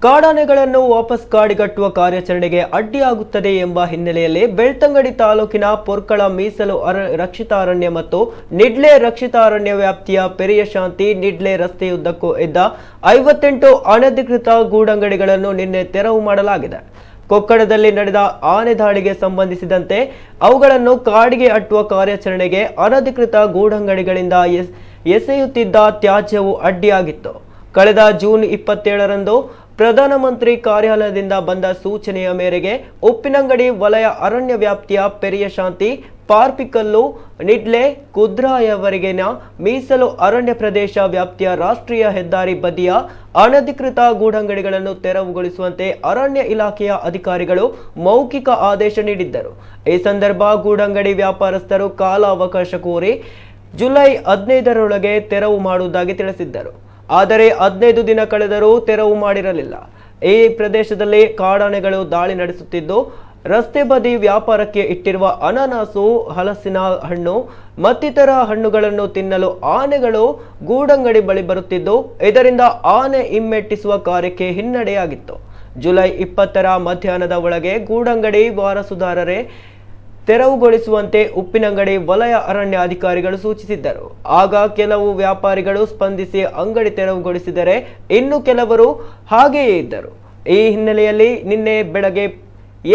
ಕಾಡಾನೆಗಳನ್ನು ವಾಪಸ್ ಕಾಡಿಗಟ್ಟುವ ಕಾರ್ಯಾಚರಣೆಗೆ ಅಡ್ಡಿಯಾಗುತ್ತದೆ ಎಂಬ ಹಿನ್ನೆಲೆಯಲ್ಲಿ ಬೆಳ್ತಂಗಡಿ ತಾಲೂಕಿನ ಪೊರ್ಕಳ ಮೀಸಲು ರಕ್ಷಿತಾರಣ್ಯ ಮತ್ತು ನಿಡ್ಲೆ ರಕ್ಷಿತಾರಣ್ಯ ವ್ಯಾಪ್ತಿಯ ಪೆರಿಯಶಾಂತಿ ನಿಡ್ಲೆ ರಸ್ತೆಯುದ್ದಕ್ಕೂ ಇದ್ದ 58 ಅನಧಿಕೃತ ಗೂಡಂಗಡಿಗಳನ್ನು ನಿನ್ನೆ ತೆರವು ಮಾಡಲಾಗಿದೆ. ಕೊಕ್ಕಡದಲ್ಲಿ ನಡೆದ ಆನೆ ದಾಳಿಗೆ ಸಂಬಂಧಿಸಿದಂತೆ ಅವುಗಳನ್ನು ಕಾಡಿಗೆ ಅಟ್ಟುವ ಕಾರ್ಯಾಚರಣೆಗೆ ಅನಧಿಕೃತ ಗೂಡಂಗಡಿಗಳಿಂದ ಎಸೆಯುತ್ತಿದ್ದ ತ್ಯಾಜ್ಯವು ಅಡ್ಡಿಯಾಗಿತ್ತು. ಕಳೆದ ಜೂನ್ 27ರಂದು ಪ್ರಧಾನಮಂತ್ರಿ ಕಾರ್ಯಾಲಯದಿಂದ ಬಂದ ಸೂಚನೆಯ ಮೇರೆಗೆ ಉಪ್ಪಿನಂಗಡಿ ವಲಯ ಅರಣ್ಯ ವ್ಯಾಪ್ತಿಯ ಪೆರಿಯಶಾಂತಿ, ಪಾರ್ಪಿಕಲ್ಲು, ನಿಡ್ಲೆ, ಕುದ್ರಾಯವರೆಗಿನ ಮೀಸಲು ಅರಣ್ಯ ಪ್ರದೇಶ ವ್ಯಾಪ್ತಿಯ ರಾಷ್ಟ್ರೀಯ ಹೆದ್ದಾರಿ ಬದಿಯ ಅನಧಿಕೃತ ಗೂಡಂಗಡಿಗಳನ್ನು ತೆರವುಗೊಳಿಸುವಂತೆ ಅರಣ್ಯ ಇಲಾಖೆಯ ಅಧಿಕಾರಿಗಳು ಮೌಖಿಕ ಆದೇಶ ನೀಡಿದ್ದರು. ಈ ಸಂದರ್ಭ ಗೂಡಂಗಡಿ ವ್ಯಾಪಾರಸ್ಥರು ಕಾಲಾವಕಾಶ ಕೋರಿ ಜುಲೈ 15ರೊಳಗೆ ತೆರವು ಮಾಡುವುದಾಗಿ ತಿಳಿಸಿದ್ದರು. ಆದರೆ 15 ದಿನ ಕಳೆದರೂ ತೆರವು ಮಾಡಿರಲಿಲ್ಲ. ಈ ಪ್ರದೇಶದಲ್ಲಿ ಕಾಡಾನೆಗಳು ದಾಳಿ ನಡೆಸುತ್ತಿದ್ದು, ರಸ್ತೆ ಬದಿ ವ್ಯಾಪಾರಕ್ಕೆ ಇಟ್ಟಿರುವ ಅನಾನಸು, ಹಲಸಿನ ಹಣ್ಣು ಮತ್ತಿತರ ಹಣ್ಣುಗಳನ್ನು ತಿನ್ನಲು ಆನೆಗಳು ಗೂಡಂಗಡಿ ಬಳಿ ಬರುತ್ತಿದ್ದು, ಇದರಿಂದ ಆನೆ ಹಿಮ್ಮೆಟ್ಟಿಸುವ ಕಾರ್ಯಕ್ಕೆ ಹಿನ್ನಡೆಯಾಗಿತ್ತು. ಜುಲೈ 20ರ ಮಧ್ಯಾಹ್ನದ ಒಳಗೆ ಗೂಡಂಗಡಿ ವಾರಸುದಾರರೇ ತೆರವುಗೊಳಿಸುವಂತೆ ಉಪ್ಪಿನಂಗಡಿ ವಲಯ ಅರಣ್ಯ ಅಧಿಕಾರಿಗಳು ಸೂಚಿಸಿದ್ದರು. ಆಗ ಕೆಲವು ವ್ಯಾಪಾರಿಗಳು ಸ್ಪಂದಿಸಿ ಅಂಗಡಿ ತೆರವುಗೊಳಿಸಿದರೆ, ಇನ್ನು ಕೆಲವರು ಹಾಗೆಯೇ ಇದ್ದರು. ಈ ಹಿನ್ನೆಲೆಯಲ್ಲಿ ನಿನ್ನೆ ಬೆಳಗ್ಗೆ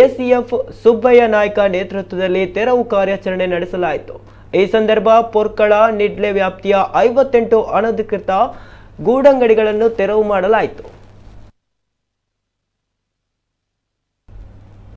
ಎಸಿಎಫ್ ಸುಬ್ಬಯ್ಯ ನಾಯ್ಕ ನೇತೃತ್ವದಲ್ಲಿ ತೆರವು ಕಾರ್ಯಾಚರಣೆ ನಡೆಸಲಾಯಿತು. ಈ ಸಂದರ್ಭ ಪೊರ್ಕಳ, ನಿಡ್ಲೆ ವ್ಯಾಪ್ತಿಯ 58 ಅನಧಿಕೃತ ಗೂಡಂಗಡಿಗಳನ್ನು ತೆರವು ಮಾಡಲಾಯಿತು.